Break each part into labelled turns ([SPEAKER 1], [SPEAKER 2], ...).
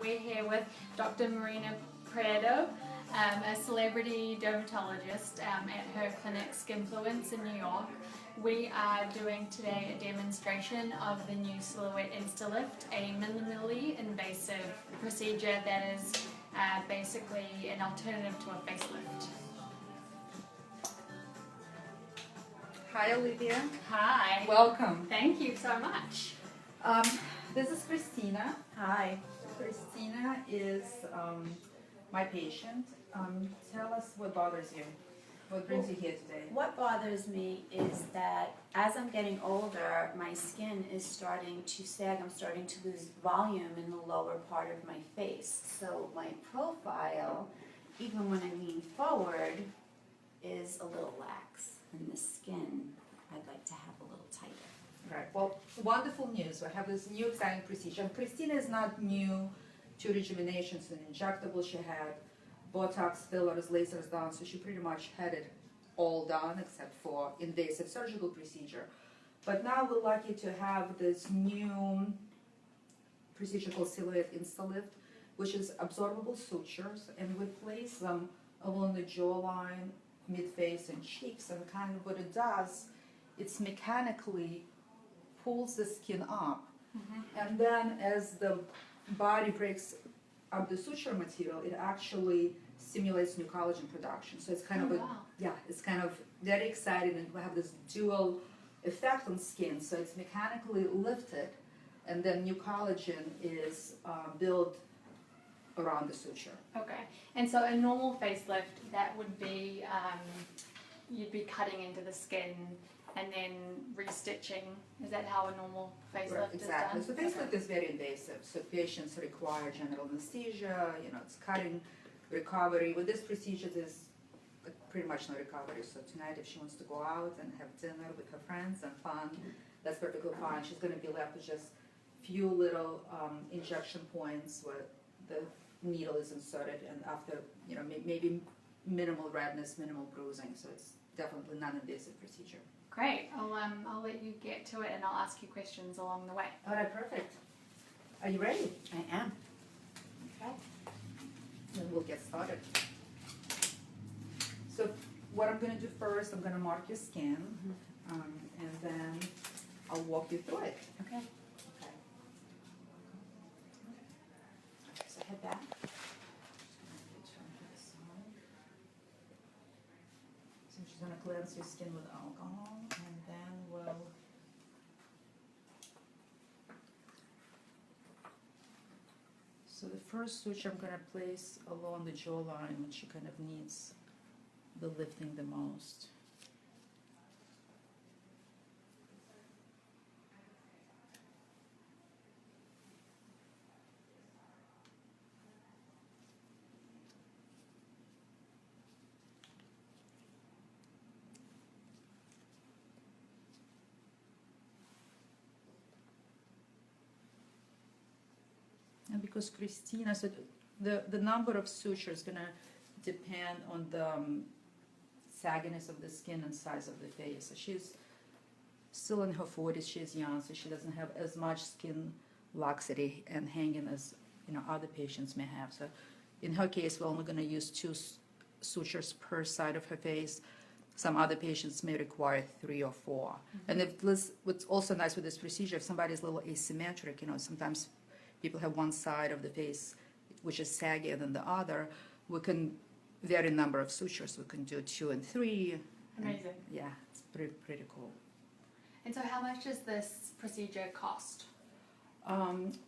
[SPEAKER 1] We're here with Dr. Marina Prado, a celebrity dermatologist at her clinic Skinfluence in New York. We are doing today a demonstration of the new Silhouette InstaLift, a minimally invasive procedure that is basically an alternative to a facelift.
[SPEAKER 2] Hi, Olivia.
[SPEAKER 1] Hi.
[SPEAKER 2] Welcome.
[SPEAKER 1] Thank you so much.
[SPEAKER 2] This is Christina.
[SPEAKER 1] Hi.
[SPEAKER 2] Christina is my patient. Tell us what bothers you. What brings you here today?
[SPEAKER 3] What bothers me is that as I'm getting older, my skin is starting to sag. I'm starting to lose volume in the lower part of my face. So my profile, even when I lean forward, is a little lax. And the skin, I'd like to have a little tighter.
[SPEAKER 2] Right. Well, wonderful news. We have this new exciting procedure. And Christina is not new to rejuvenation. It's an injectable. She had Botox, fillers, lasers done, so she pretty much had it all done except for invasive surgical procedure. But now we're lucky to have this new procedure called Silhouette InstaLift, which is absorbable sutures, and we place them along the jawline, mid-face, and cheeks. And kind of what it does, it's mechanically pulls the skin up, and then as the body breaks up the suture material, it actually stimulates new collagen production. So it's kind of it's kind of very exciting, and we have this dual effect on skin. So it's mechanically lifted, and then new collagen is built around the suture.
[SPEAKER 1] Okay, and so a normal facelift, that would be, you'd be cutting into the skin and then restitching. Is that how a normal facelift
[SPEAKER 2] Exactly.
[SPEAKER 1] is
[SPEAKER 2] So
[SPEAKER 1] done?
[SPEAKER 2] facelift is very invasive. So patients require general anesthesia, it's cutting, recovery. With this procedure, there's pretty much no recovery. So tonight, if she wants to go out and have dinner with her friends and fun, that's perfectly fine. She's going to be left with just few little injection points where the needle is inserted, and after, maybe minimal redness, minimal bruising. So it's definitely non-invasive procedure.
[SPEAKER 1] Great. I'll let you get to it, and I'll ask you questions along the way.
[SPEAKER 2] All right, perfect. Are you ready?
[SPEAKER 3] I am.
[SPEAKER 2] Okay. Then we'll get started. So what I'm going to do first, I'm going to mark your skin, and then I'll walk you through it.
[SPEAKER 3] Okay.
[SPEAKER 2] Okay.
[SPEAKER 3] So head back.
[SPEAKER 2] So I'm just going to cleanse your skin with alcohol, and then we'll So the first suture I'm going to place along the jawline when she kind of needs the lifting the most. And because Christina, so the number of sutures is going to depend on the sagginess of the skin and size of the face. So she's still in her 40s, she's young, so she doesn't have as much skin laxity and hanging as other patients may have. So in her case, we're only going to use 2 sutures per side of her face. Some other patients may require 3 or 4. And what's also nice with this procedure, if somebody's a little asymmetric, sometimes people have one side of the face which is saggier than the other, we can vary number of sutures. We can do 2 and 3.
[SPEAKER 1] Amazing.
[SPEAKER 2] Yeah, it's pretty cool.
[SPEAKER 1] And so how much does this procedure cost?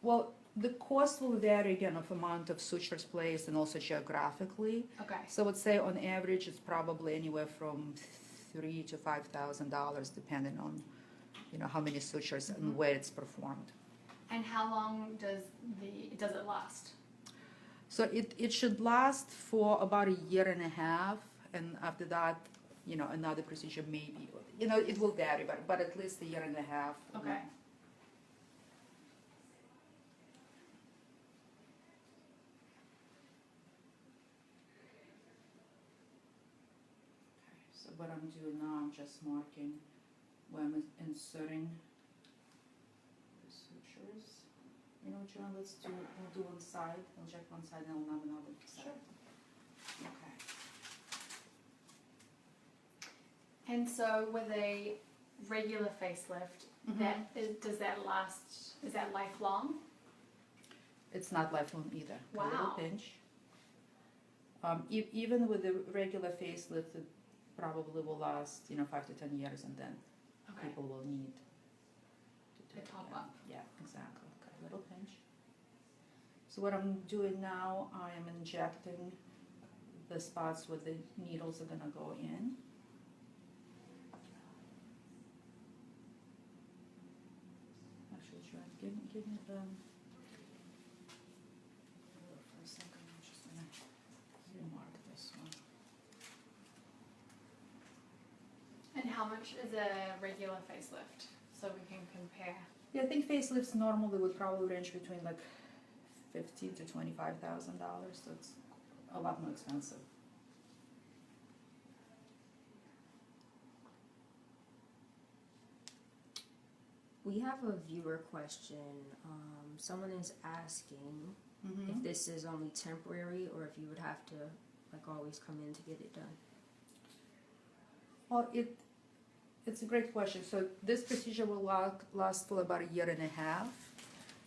[SPEAKER 2] Well, the cost will vary again of amount of sutures placed and also geographically.
[SPEAKER 1] Okay.
[SPEAKER 2] So I would say on average it's probably anywhere from $3,000 to $5,000 depending on how many sutures and where it's performed.
[SPEAKER 1] And how long does it last?
[SPEAKER 2] So it should last for about 1.5 years, and after that, another procedure maybe. It will vary, but at least 1.5 years.
[SPEAKER 1] Okay.
[SPEAKER 2] So what I'm doing now, I'm just marking where I'm inserting the sutures. You know what, John, we'll do one side, we'll check one side and we'll have another side.
[SPEAKER 3] Sure.
[SPEAKER 2] Okay.
[SPEAKER 1] And so with a regular facelift, does that last, is that lifelong?
[SPEAKER 2] It's not lifelong either. A little
[SPEAKER 1] Wow.
[SPEAKER 2] pinch. Even with the regular facelift, it probably will last, 5 to 10 years, and then
[SPEAKER 1] Okay.
[SPEAKER 2] people will need
[SPEAKER 1] To top
[SPEAKER 2] again.
[SPEAKER 1] up.
[SPEAKER 2] Yeah, exactly. Okay, little pinch. So what I'm doing now, I am injecting the spots where the needles are gonna go in. Actually, try give me the. Hold on for a second. I'm just gonna remark this one.
[SPEAKER 1] And how much is a regular facelift? So we can compare.
[SPEAKER 2] Yeah, I think facelifts normally would probably range between like $50,000 to $25,000, so it's a lot more expensive.
[SPEAKER 4] We have a viewer question. Someone is asking if this is only temporary or if you would have to always come in to get it done.
[SPEAKER 2] Well, it's a great question. So this procedure will last for about 1.5 years,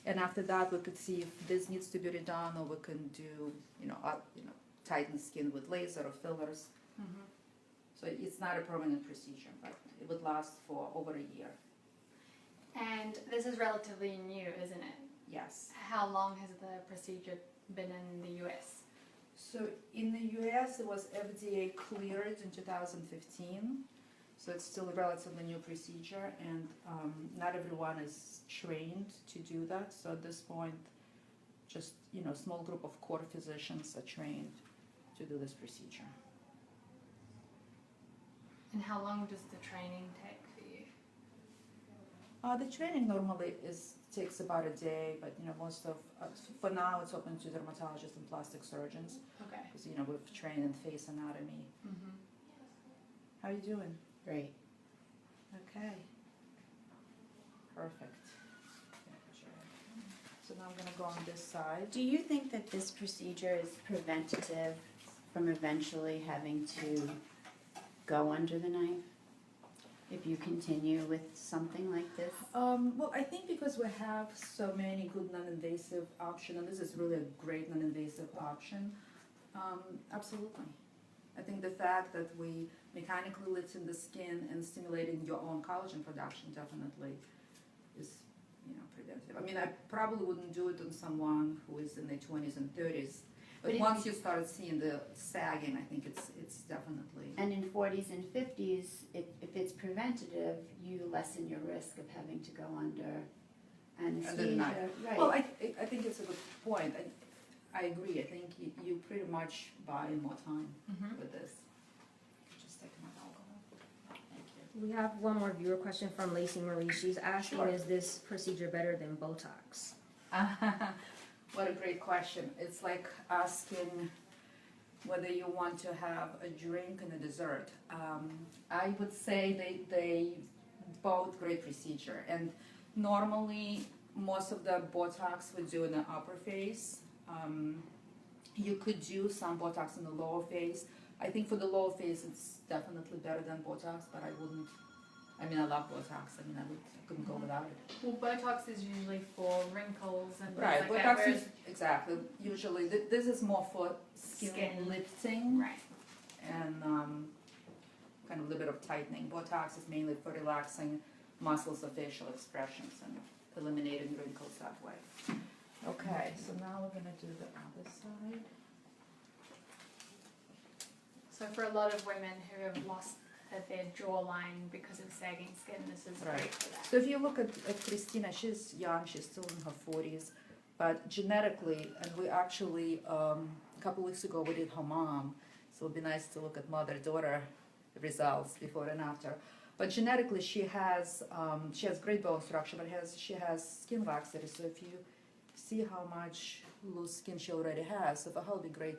[SPEAKER 2] and after that we could see if this needs to be redone, or we can do tighten skin with laser or fillers. So it's not a permanent procedure, but it would last for over 1 year.
[SPEAKER 1] And this is relatively new, isn't it?
[SPEAKER 2] Yes.
[SPEAKER 1] How long has the procedure been in the US?
[SPEAKER 2] So in the US, it was FDA cleared in 2015. So it's still a relatively new procedure, and not everyone is trained to do that. So at this point, just a small group of core physicians are trained to do this procedure.
[SPEAKER 1] And how long does the training take for you?
[SPEAKER 2] The training normally takes about a day, but most of for now it's open to dermatologists and plastic surgeons,
[SPEAKER 1] Okay.
[SPEAKER 2] because we've trained in face anatomy. How are you doing?
[SPEAKER 3] Great.
[SPEAKER 2] Okay. Perfect. So now I'm going to go on this side.
[SPEAKER 3] Do you think that this procedure is preventative from eventually having to go under the knife? If you continue with something like this?
[SPEAKER 2] Well, I think because we have so many good non-invasive options, and this is really a great non-invasive option, absolutely. I think the fact that we mechanically lifting the skin and stimulating your own collagen production definitely is, preventative. I mean, I probably wouldn't do it on someone who is in their 20s and 30s, but
[SPEAKER 3] But
[SPEAKER 2] once you start seeing the sagging, I think it's definitely.
[SPEAKER 3] And in 40s and 50s, if it's preventative, you lessen your risk of having to go under anesthesia.
[SPEAKER 2] knife.
[SPEAKER 3] Right.
[SPEAKER 2] Well, I think it's a good point. I agree. I think you pretty much buy more time with this. Just take my alcohol. Thank you.
[SPEAKER 4] We have one more viewer question from Lacey Marie. She's asking,
[SPEAKER 2] Sure.
[SPEAKER 4] is this procedure better than Botox?
[SPEAKER 2] What a great question. It's like asking whether you want to have a drink and a dessert. I would say they both great procedure, and normally most of the Botox we do in the upper face. You could do some Botox in the lower face. I think for the lower face it's definitely better than Botox, but I wouldn't. I mean, I love Botox. I mean, I couldn't go without it.
[SPEAKER 1] Well, Botox is usually for wrinkles and things
[SPEAKER 2] Right,
[SPEAKER 1] like
[SPEAKER 2] Botox
[SPEAKER 1] that.
[SPEAKER 2] is exactly. Usually, this is more for skin lifting
[SPEAKER 1] Right.
[SPEAKER 2] and kind of a little bit of tightening. Botox is mainly for relaxing muscles of facial expressions and eliminating wrinkles that way. Okay, so now we're gonna do the other side.
[SPEAKER 1] So for a lot of women who have lost their jawline because of sagging skin, this is
[SPEAKER 2] Right.
[SPEAKER 1] great for that.
[SPEAKER 2] So if you look at Christina, she's young, she's still in her 40s, but genetically, and we actually, a couple weeks ago we did her mom, so it'd be nice to look at mother-daughter results before and after. But genetically, she has great bone structure, but she has skin laxity. So if you see how much loose skin she already has, so for her, it'll be great,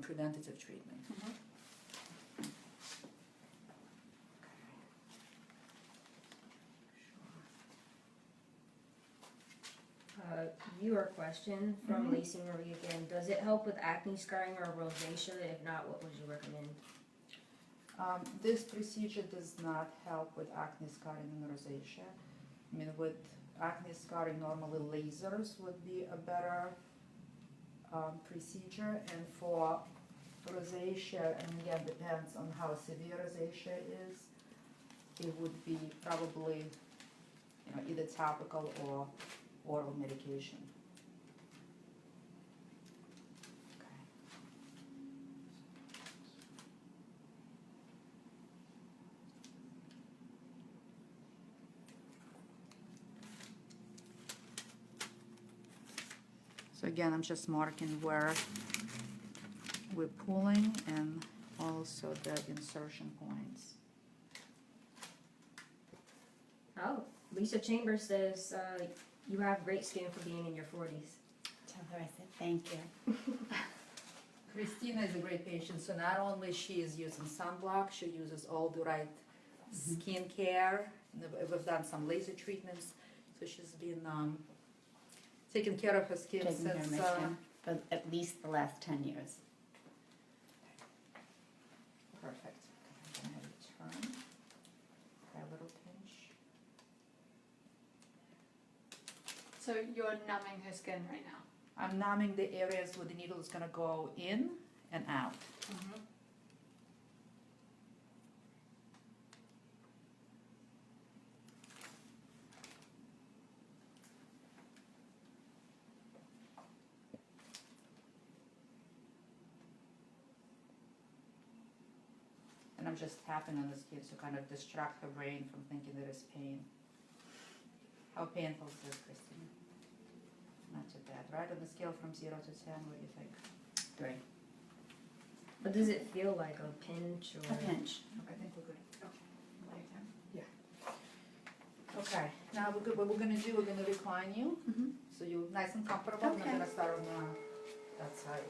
[SPEAKER 2] preventative treatment.
[SPEAKER 4] viewer question from Lacey Marie again. Does it help with acne scarring or rosacea? If not, what would you recommend?
[SPEAKER 2] This procedure does not help with acne scarring and rosacea. I mean, with acne scarring, normally lasers would be a better procedure, and for rosacea, and again, depends on how severe rosacea is, it would be probably, either topical or oral medication. So again, I'm just marking where we're pulling and also the insertion points.
[SPEAKER 4] Oh, Lisa Chambers says you have great skin for being in your 40s.
[SPEAKER 3] Tell her I said thank you.
[SPEAKER 2] Christina is a great patient, so not only she is using sunblock, she uses all the right skin care. We've done some laser treatments, so she's been taking care of her skin
[SPEAKER 3] Taking care of
[SPEAKER 2] since
[SPEAKER 3] my skin for at least the last 10 years.
[SPEAKER 2] perfect. I'm gonna have you turn. Try a little pinch.
[SPEAKER 1] So you're numbing her skin right now.
[SPEAKER 2] I'm numbing the areas where the needle is gonna go in and out. And I'm just tapping on the skin to kind of distract her brain from thinking there is pain. How painful is this, Christine? Not too bad, right? On the scale from 0 to 10, what do you think?
[SPEAKER 3] 3.
[SPEAKER 4] But does it feel like a pinch or?
[SPEAKER 3] A pinch.
[SPEAKER 2] I think we're good. Yeah. Okay, now we're good. What we're gonna do, we're gonna recline you, so you're nice and comfortable, and I'm
[SPEAKER 3] Okay.
[SPEAKER 2] gonna start on that side.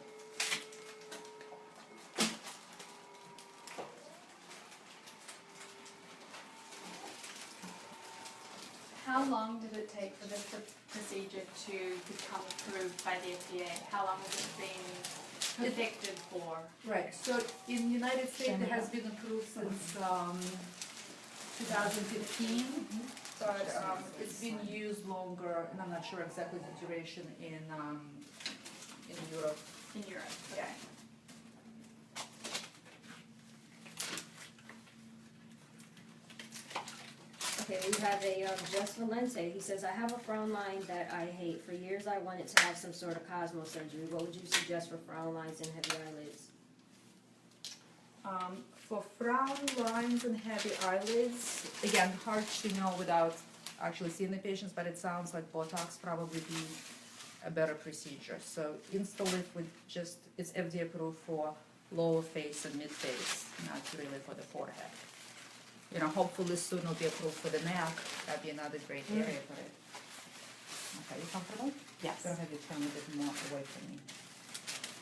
[SPEAKER 1] How long did it take for this procedure to become approved by the FDA? How long has it been perfected for?
[SPEAKER 2] Right, so in the United States, it has been approved since 2015, but it's been used longer, and I'm not sure exactly the duration in Europe.
[SPEAKER 1] In Europe,
[SPEAKER 2] Yeah.
[SPEAKER 1] okay.
[SPEAKER 4] Okay, we have a Jess Valente. He says, I have a frown line that I hate. For years I wanted to have some sort of Cosmo surgery. What would you suggest for frown lines and heavy eyelids?
[SPEAKER 2] For frown lines and heavy eyelids, again, hard to know without actually seeing the patients, but it sounds like Botox probably be a better procedure. So InstaLift would just, it's FDA approved for lower face and mid face, not really for the forehead. Hopefully soon it'll be approved for the neck. That'd be another great area for it. Okay, you comfortable?
[SPEAKER 3] Yes.
[SPEAKER 2] Go ahead, you turn a bit more away from me.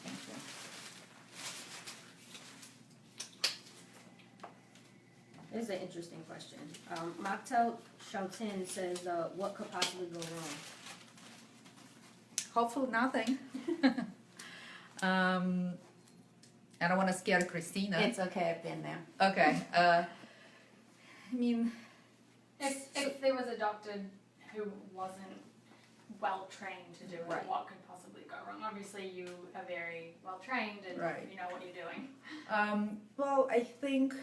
[SPEAKER 2] Thank you.
[SPEAKER 4] Here's an interesting question. Mocktail Shoutin says, what could possibly go wrong?
[SPEAKER 2] Hopefully nothing. I don't want to scare Christina.
[SPEAKER 3] It's okay, I've been there.
[SPEAKER 2] Okay. I mean,
[SPEAKER 1] If there was a doctor who wasn't well trained to do it,
[SPEAKER 2] Right.
[SPEAKER 1] what could possibly go wrong? Obviously, you are very well trained and
[SPEAKER 2] Right.
[SPEAKER 1] you know what you're doing.
[SPEAKER 2] well, I think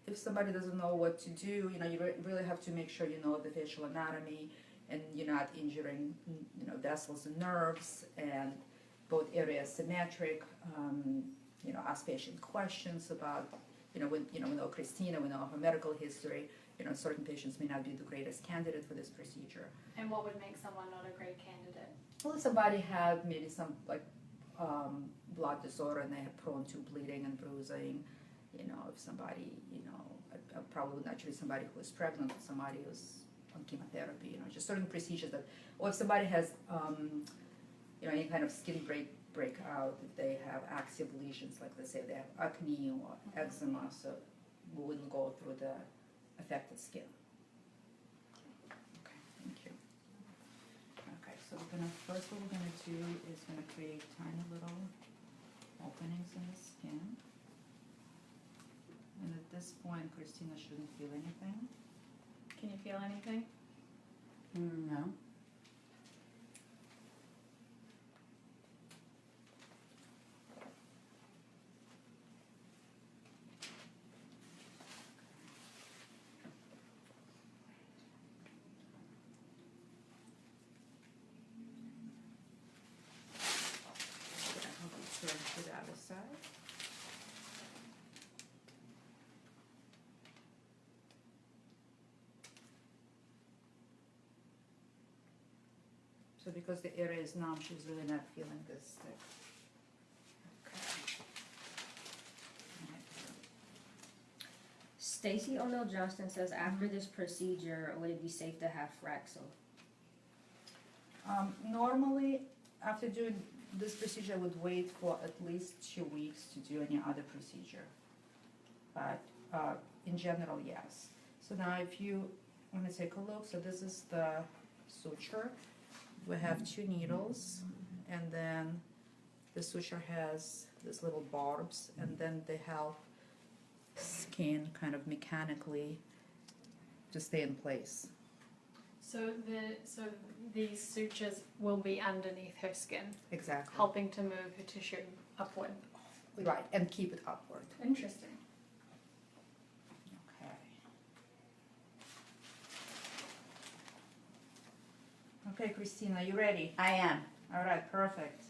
[SPEAKER 2] if somebody doesn't know what to do, you really have to make sure you know the facial anatomy and you're not injuring, vessels and nerves, and both areas symmetric. Ask patient questions about, we know Christina, we know her medical history. Certain patients may not be the greatest candidate for this procedure.
[SPEAKER 1] And what would make someone not a great candidate?
[SPEAKER 2] Well, if somebody had maybe some blood disorder and they're prone to bleeding and bruising, if somebody, probably not really somebody who is pregnant, somebody who's on chemotherapy, just certain procedures that, or if somebody has, any kind of skin breakout, if they have active lesions, like let's say they have acne or eczema, so we wouldn't go through the affected skin. Okay, thank you. Okay, So first what we're gonna do is gonna create tiny little openings in the skin. And at this point, Christina shouldn't feel anything.
[SPEAKER 1] Can you feel anything?
[SPEAKER 3] No.
[SPEAKER 2] Turn to the other side. So because the area is numb, she's really not feeling this stick. Okay.
[SPEAKER 4] Stacy O'Neill Johnston says, after this procedure, would it be safe to have Fraxel?
[SPEAKER 2] Normally, after doing this procedure, I would wait for at least 2 weeks to do any other procedure. But in general, yes. So now if you want to take a look, so this is the suture. We have 2 needles, and then the suture has these little barbs, and then they help skin kind of mechanically to stay in place.
[SPEAKER 1] So these sutures will be underneath her skin,
[SPEAKER 2] Exactly.
[SPEAKER 1] helping to move her tissue upward.
[SPEAKER 2] Right, and keep it upward.
[SPEAKER 1] Interesting.
[SPEAKER 2] Okay. Okay, Christina, you ready?
[SPEAKER 3] I am.
[SPEAKER 2] All right, perfect.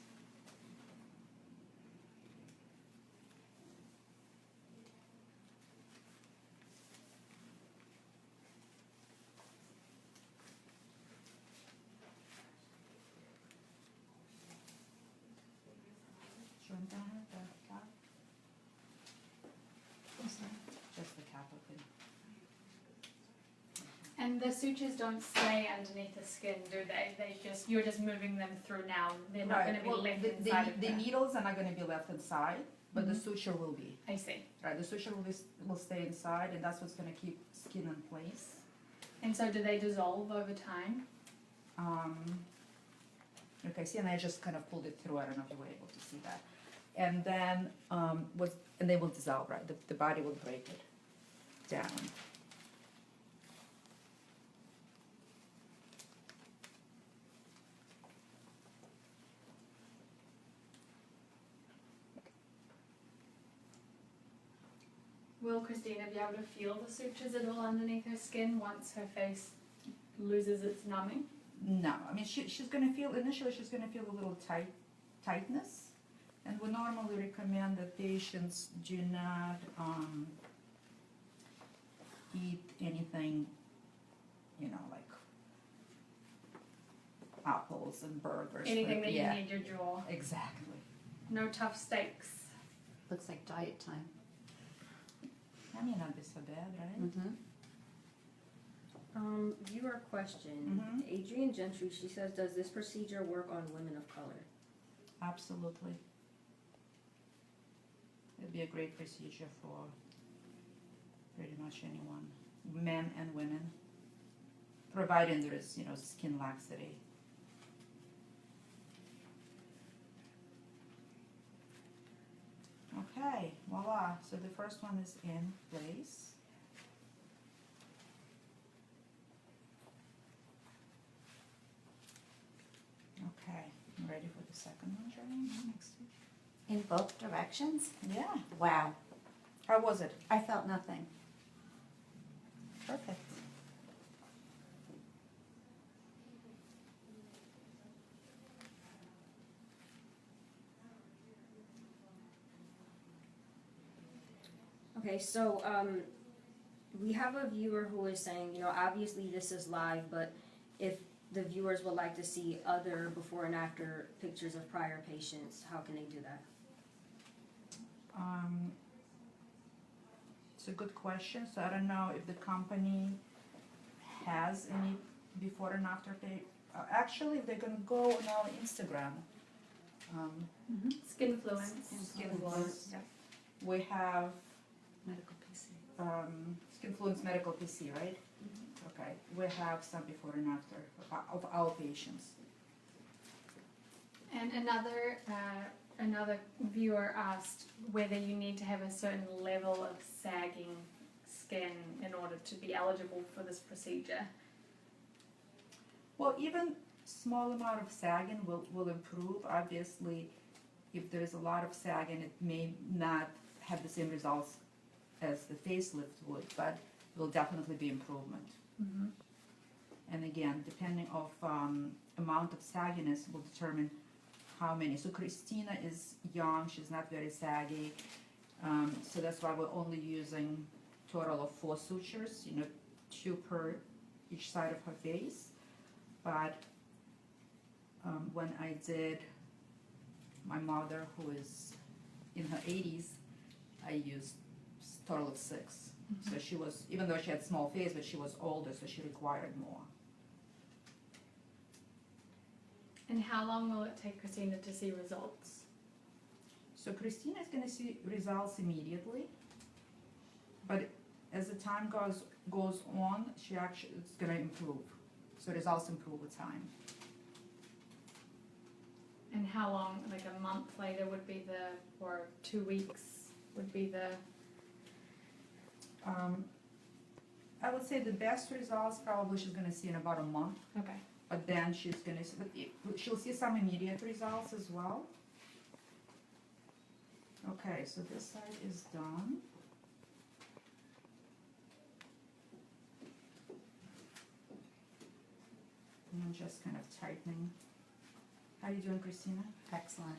[SPEAKER 2] Shouldn't that have the cap? Just the cap, okay.
[SPEAKER 1] And the sutures don't stay underneath the skin, do they? You're just moving them through now. They're not going to be left inside of
[SPEAKER 2] the
[SPEAKER 1] her.
[SPEAKER 2] needles are not going to be left inside, but the suture will be.
[SPEAKER 1] I see.
[SPEAKER 2] Right, the suture will stay inside, and that's what's going to keep skin in place.
[SPEAKER 1] And so do they dissolve over time?
[SPEAKER 2] Okay, see, and I just kind of pulled it through. I don't know if you were able to see that. And then and they will dissolve, right? The body will break it down.
[SPEAKER 1] Will Christina be able to feel the sutures at all underneath her skin once her face loses its numbing?
[SPEAKER 2] No, I mean she's gonna feel initially. She's gonna feel a little tightness, and we normally recommend that patients do not eat anything, like apples and burgers.
[SPEAKER 1] Anything that
[SPEAKER 2] yeah,
[SPEAKER 1] you need your jaw.
[SPEAKER 2] exactly.
[SPEAKER 1] No tough steaks.
[SPEAKER 3] Looks like diet time.
[SPEAKER 2] That may not be so bad, right?
[SPEAKER 3] Mm-hmm.
[SPEAKER 4] Viewer question. Adrienne Gentry, she says, does this procedure work on women of color?
[SPEAKER 2] Absolutely. It'd be a great procedure for pretty much anyone, men and women, providing there is, skin laxity. Okay, voila. So the first one is in place. Okay, you ready for the second one, Jeremy? Next week.
[SPEAKER 3] In both directions?
[SPEAKER 2] Yeah.
[SPEAKER 3] Wow.
[SPEAKER 2] How was it?
[SPEAKER 3] I felt nothing.
[SPEAKER 2] Perfect.
[SPEAKER 4] Okay, so we have a viewer who is saying, obviously this is live, but if the viewers would like to see other before and after pictures of prior patients, how can they do that?
[SPEAKER 2] It's a good question. So I don't know if the company has any before and after pay. Actually, they're gonna go on our Instagram.
[SPEAKER 1] Skinfluence.
[SPEAKER 2] Skinfluence.
[SPEAKER 3] Yeah.
[SPEAKER 2] We have
[SPEAKER 3] Medical PC.
[SPEAKER 2] Skinfluence Medical PC, right? Okay. We have some before and after of our patients.
[SPEAKER 1] And another viewer asked whether you need to have a certain level of sagging skin in order to be eligible for this procedure.
[SPEAKER 2] Well, even small amount of sagging will improve. Obviously, if there is a lot of sagging, it may not have the same results as the facelift would, but it will definitely be improvement.
[SPEAKER 1] Mm-hmm.
[SPEAKER 2] And again, depending of amount of sagginess will determine how many. So Christina is young, she's not very saggy, so that's why we're only using total of 4 sutures, 2 per each side of her face. But when I did my mother, who is in her 80s, I used total of 6.
[SPEAKER 1] Mm-hmm.
[SPEAKER 2] So she was, even though she had small face, but she was older, so she required more.
[SPEAKER 1] And how long will it take Christina to see results?
[SPEAKER 2] So Christina is going to see results immediately, but as the time goes on, it's going to improve. So results improve with time.
[SPEAKER 1] And how long, like a month later would be or 2 weeks would be the...
[SPEAKER 2] I would say the best results probably she's going to see in about a month,
[SPEAKER 1] Okay.
[SPEAKER 2] but then she'll see some immediate results as well. Okay, so this side is done. And I'm just kind of tightening. How are you doing, Christina?
[SPEAKER 3] Excellent.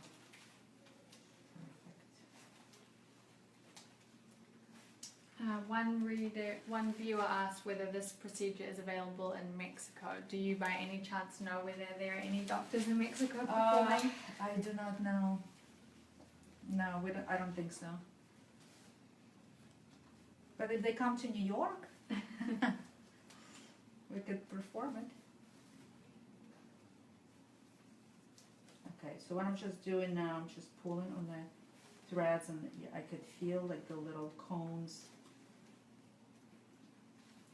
[SPEAKER 1] One viewer asked whether this procedure is available in Mexico. Do you by any chance know whether there are any doctors in Mexico performing?
[SPEAKER 2] I do not know. No, I don't think so. But if they come to New York, we could perform it. Okay, so what I'm just doing now, I'm just pulling on the threads, and I could feel like the little cones.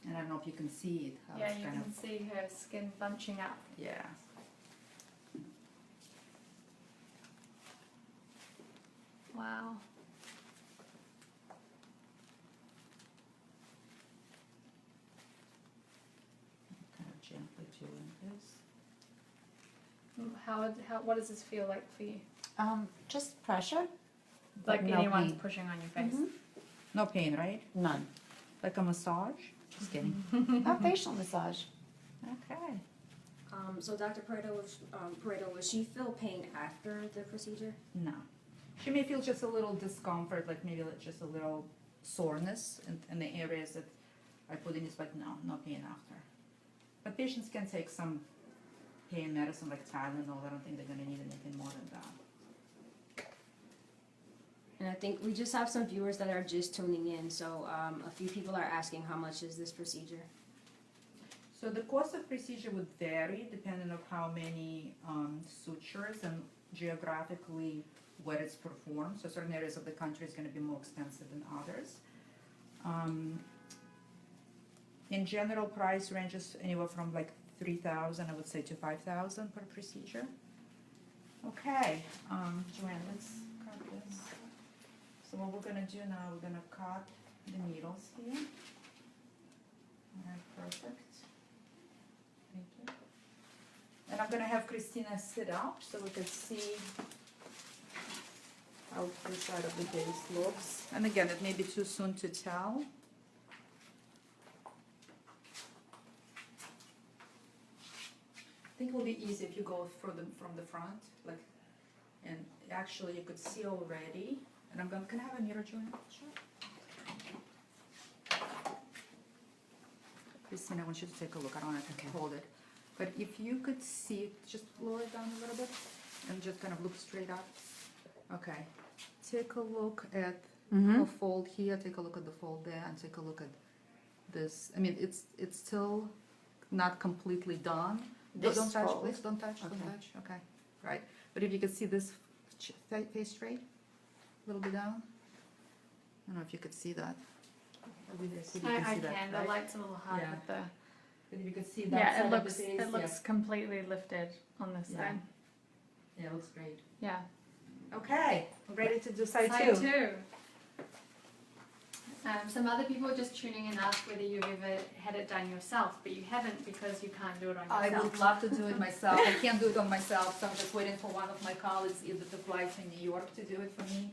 [SPEAKER 2] And I don't know if you can see it. How
[SPEAKER 1] Yeah,
[SPEAKER 2] it's
[SPEAKER 1] you
[SPEAKER 2] kind
[SPEAKER 1] can see her skin bunching up.
[SPEAKER 2] Yeah.
[SPEAKER 1] Wow.
[SPEAKER 2] Kind of gently doing this.
[SPEAKER 1] What does this feel like for you?
[SPEAKER 3] Just pressure?
[SPEAKER 1] Like
[SPEAKER 3] No
[SPEAKER 1] anyone's
[SPEAKER 3] pain.
[SPEAKER 1] pushing on your face?
[SPEAKER 3] Mhm.
[SPEAKER 2] No pain, right?
[SPEAKER 3] None.
[SPEAKER 2] Like a massage? Just kidding.
[SPEAKER 3] A facial massage.
[SPEAKER 2] Okay.
[SPEAKER 4] So Dr. Pareto, will she feel pain after the procedure?
[SPEAKER 2] No. She may feel just a little discomfort, like maybe just a little soreness in the areas that I put in this, but no pain after. But patients can take some pain medicine like Tylenol. I don't think they're going to need anything more than that.
[SPEAKER 4] And I think we just have some viewers that are just tuning in, so a few people are asking how much is this procedure?
[SPEAKER 2] So the cost of procedure would vary depending on how many sutures and geographically where it's performed. So certain areas of the country is going to be more expensive than others. In general, price ranges anywhere from like $3,000, I would say, to $5,000 per procedure. Okay, Joanne, let's cut this. So what we're going to do now, we're going to cut the needles here. All right, perfect. Thank you. And I'm going to have Christina sit up so we can see how this side of the face looks. And again, it may be too soon to tell. I think it will be easy if you go from the front, like, and actually you could see already. And I'm going. Can I have a mirror, Joanne? Sure. Christina, I want you to take a look. I don't want to hold it, but if you could see, just lower it down a little bit, and just kind of look straight up. Okay. Take a look at the fold here. Take a look at the fold there, and take a look at this. I mean, it's still not completely done. Don't touch,
[SPEAKER 3] fold?
[SPEAKER 2] please. Don't touch.
[SPEAKER 3] Okay.
[SPEAKER 2] Don't touch. Okay. Right. But if you could see this face straight, a little bit down. I don't know if you could see that. Over there, see if you
[SPEAKER 1] I
[SPEAKER 2] see that,
[SPEAKER 1] can.
[SPEAKER 2] right?
[SPEAKER 1] The light's a little hard
[SPEAKER 2] Yeah.
[SPEAKER 1] with the...
[SPEAKER 2] But if you could see that
[SPEAKER 1] Yeah,
[SPEAKER 2] side
[SPEAKER 1] it
[SPEAKER 2] of the
[SPEAKER 1] looks
[SPEAKER 2] face,
[SPEAKER 1] it looks completely lifted on this
[SPEAKER 2] Yeah.
[SPEAKER 1] side.
[SPEAKER 2] Yeah, it looks great.
[SPEAKER 1] Yeah.
[SPEAKER 2] Okay, we're ready to do side
[SPEAKER 1] Side
[SPEAKER 2] two.
[SPEAKER 1] two. Some other people just tuning in ask whether you've ever had it done yourself, but you haven't because you can't do it on
[SPEAKER 2] I
[SPEAKER 1] yourself.
[SPEAKER 2] would love to do it myself. I can't do it on myself, so I'm just waiting for one of my colleagues either to fly to New York to do it for me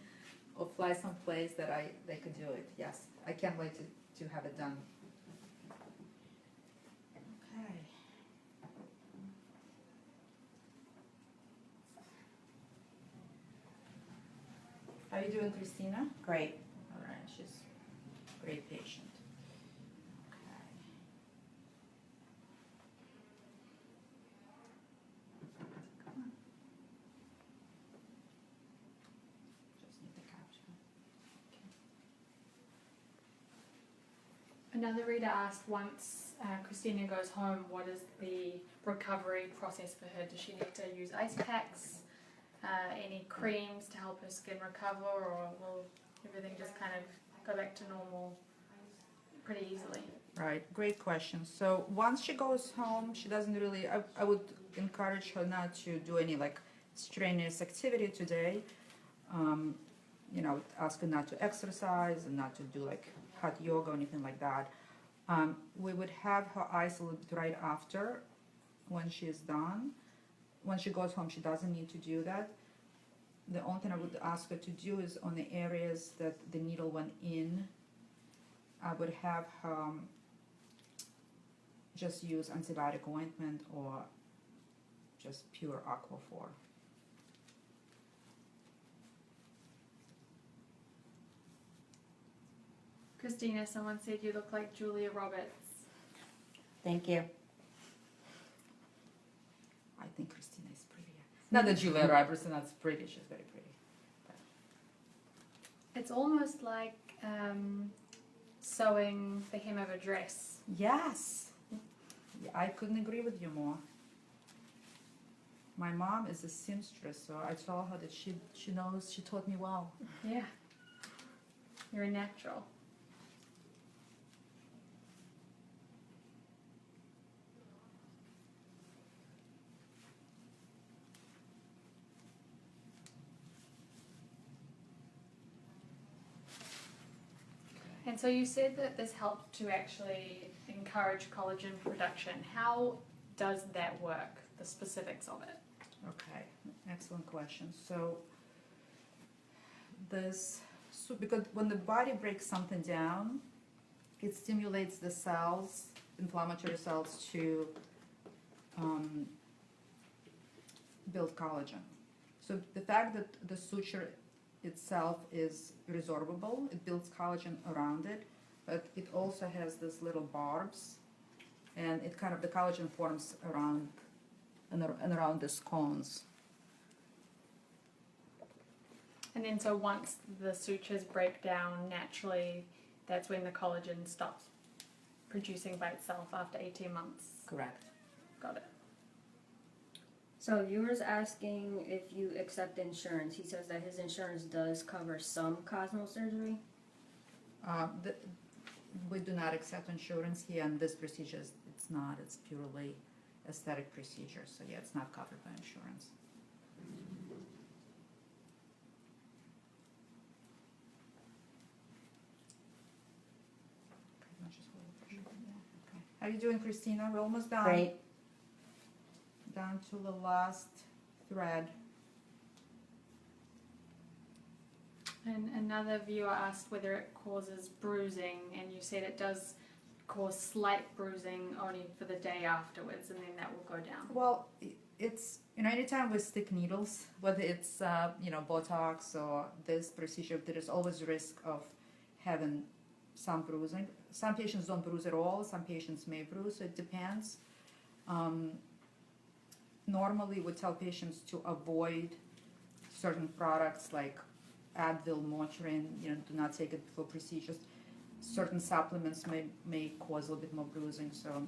[SPEAKER 2] or fly someplace that they could do it. Yes, I can't wait to have it done. Okay. How are you doing, Christina?
[SPEAKER 3] Great.
[SPEAKER 2] All right, she's a great patient. Okay. Come on. Just need the caption.
[SPEAKER 1] Another reader asked, once Christina goes home, what is the recovery process for her? Does she need to use ice packs, any creams to help her skin recover, or will everything just kind of go back to normal pretty easily?
[SPEAKER 2] Right, great question. So once she goes home, she doesn't really, I would encourage her not to do any like strenuous activity today. You know, ask her not to exercise and not to do like hot yoga or anything like that. We would have her isolate right after when she's done. When she goes home, she doesn't need to do that. The only thing I would ask her to do is on the areas that the needle went in, I would have her just use antibiotic ointment or just pure Aquaphor.
[SPEAKER 1] Christina, someone said you look like Julia Roberts.
[SPEAKER 3] Thank you.
[SPEAKER 2] I think Christina is prettier. Not that Julia Roberts is not pretty, she's very pretty.
[SPEAKER 1] It's almost like sewing the hem of a dress.
[SPEAKER 2] Yes, yeah, I couldn't agree with you more. My mom is a seamstress, so I told her that she knows, she taught me well.
[SPEAKER 1] Yeah. You're a natural. And so you said that this helped to actually encourage collagen production. How does that work? The specifics of it.
[SPEAKER 2] Okay, excellent question. So because when the body breaks something down, it stimulates the cells, inflammatory cells, to build collagen. So the fact that the suture itself is resorbable, it builds collagen around it, but it also has these little barbs, and it kind of, the collagen forms around and around the cones.
[SPEAKER 1] And then so once the sutures break down naturally, that's when the collagen stops producing by itself after 18 months.
[SPEAKER 2] Correct.
[SPEAKER 1] Got it.
[SPEAKER 4] So viewers asking if you accept insurance. He says that his insurance does cover some cosmosurgery.
[SPEAKER 2] We do not accept insurance here, and this procedure it's not. It's purely aesthetic procedure, so yeah, it's not covered by insurance. Pretty much is what we're pushing, yeah. Okay. How are you doing, Christina? We're almost done.
[SPEAKER 3] Great.
[SPEAKER 2] Down to the last thread.
[SPEAKER 1] And another viewer asked whether it causes bruising, and you said it does cause slight bruising only for the day afterwards, and then that will go down.
[SPEAKER 2] Well, it's, you know, anytime we stick needles, whether it's, you know, Botox or this procedure, there is always risk of having some bruising. Some patients don't bruise at all, some patients may bruise, so it depends. Normally we tell patients to avoid certain products like Advil, Motrin, you know, do not take it before procedures. Certain supplements may cause a little bit more bruising, so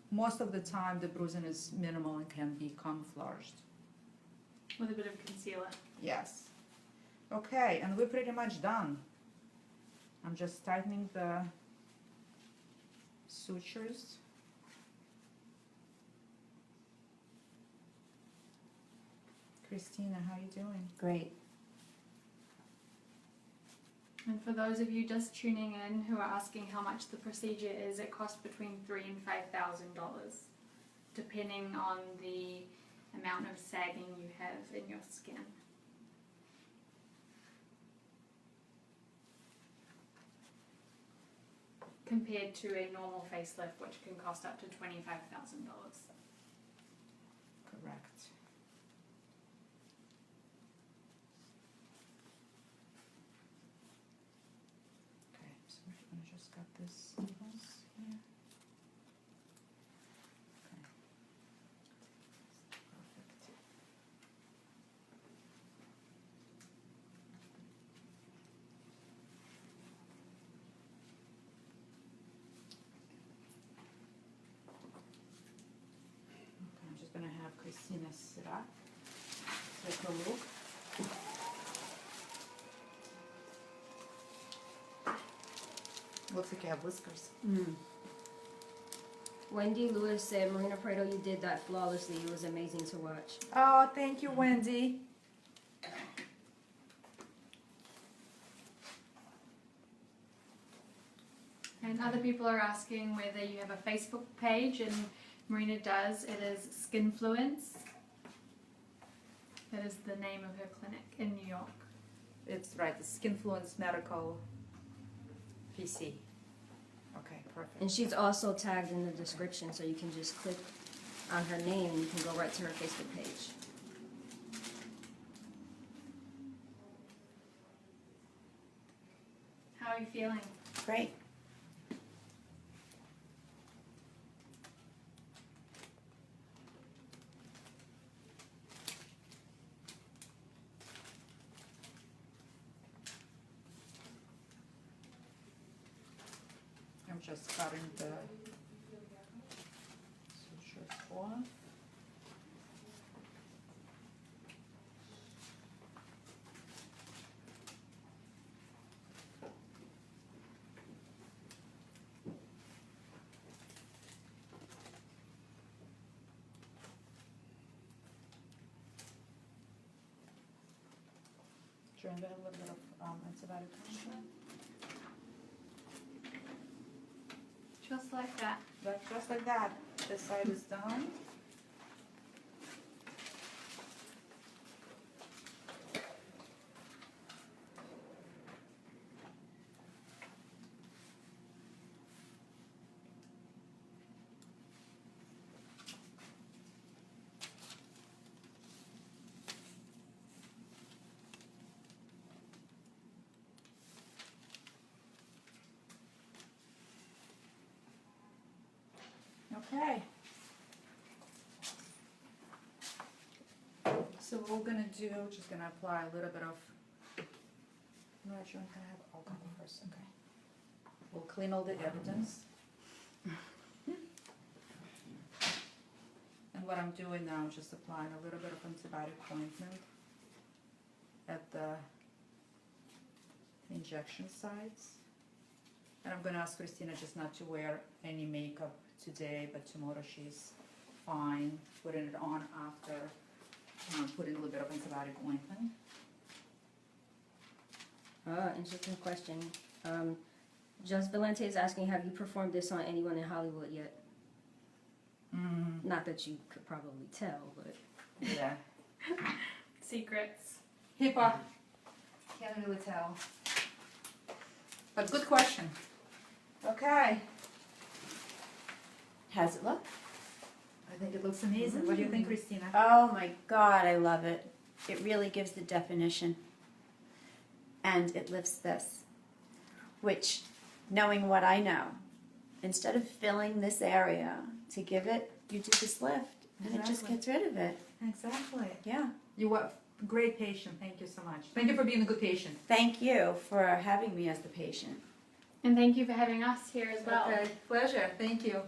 [SPEAKER 2] most of the time the bruising is minimal and can be camouflaged.
[SPEAKER 1] With a bit of concealer.
[SPEAKER 2] Yes. Okay, and we're pretty much done. I'm just tightening the sutures. Christina, how you doing?
[SPEAKER 3] Great.
[SPEAKER 1] And for those of you just tuning in who are asking how much the procedure is, it costs between $3,000 and $5,000, depending on the amount of sagging you have in your skin. Compared to a normal facelift, which can cost up to $25,000.
[SPEAKER 2] Correct. Okay, so we're gonna just cut this here. Okay. Perfect. Okay, I'm just gonna have Christina sit up, take a look. Looks like you have whiskers.
[SPEAKER 4] Wendy Lewis said, Marina Prado, you did that flawlessly. It was amazing to watch.
[SPEAKER 2] Oh, thank you, Wendy.
[SPEAKER 1] And other people are asking whether you have a Facebook page, and Marina does. It is Skinfluence. That is the name of her clinic in New York.
[SPEAKER 2] It's right, the Skinfluence Medical PC. Okay, perfect.
[SPEAKER 4] And she's also tagged in the description, so you can just click on her name and you can go right to her Facebook page.
[SPEAKER 1] How are you feeling?
[SPEAKER 3] Great.
[SPEAKER 2] I'm just cutting the sutures off. Trying to get a little bit of antibiotic treatment.
[SPEAKER 1] Just like that.
[SPEAKER 2] Just like that. This side is done. Okay. So what we're gonna do, just gonna apply a little bit of, no, you want to have alcohol first, okay. We'll clean all the evidence. And what I'm doing now is just applying a little bit of antibiotic ointment at the injection sites. And I'm gonna ask Christina just not to wear any makeup today, but tomorrow she's fine, putting it on after putting a little bit of antibiotic ointment.
[SPEAKER 4] Interesting question. Just Valente is asking, have you performed this on anyone in Hollywood yet? Not that you could probably tell, but...
[SPEAKER 2] Yeah.
[SPEAKER 1] Secrets.
[SPEAKER 2] HIPAA. Can't really tell. But good question. Okay.
[SPEAKER 3] How's it look?
[SPEAKER 2] I think it looks amazing. What do you think, Christina?
[SPEAKER 3] Oh my God, I love it. It really gives the definition. And it lifts this, which, knowing what I know, instead of filling this area to give it, you do this lift, and it just
[SPEAKER 2] Exactly.
[SPEAKER 3] gets rid of it.
[SPEAKER 2] Exactly.
[SPEAKER 3] Yeah.
[SPEAKER 2] You were a great patient. Thank you so much. Thank you for being a good patient.
[SPEAKER 3] Thank you for having me as the patient.
[SPEAKER 1] And thank you for having us here as well.
[SPEAKER 2] Okay. Pleasure. Thank you.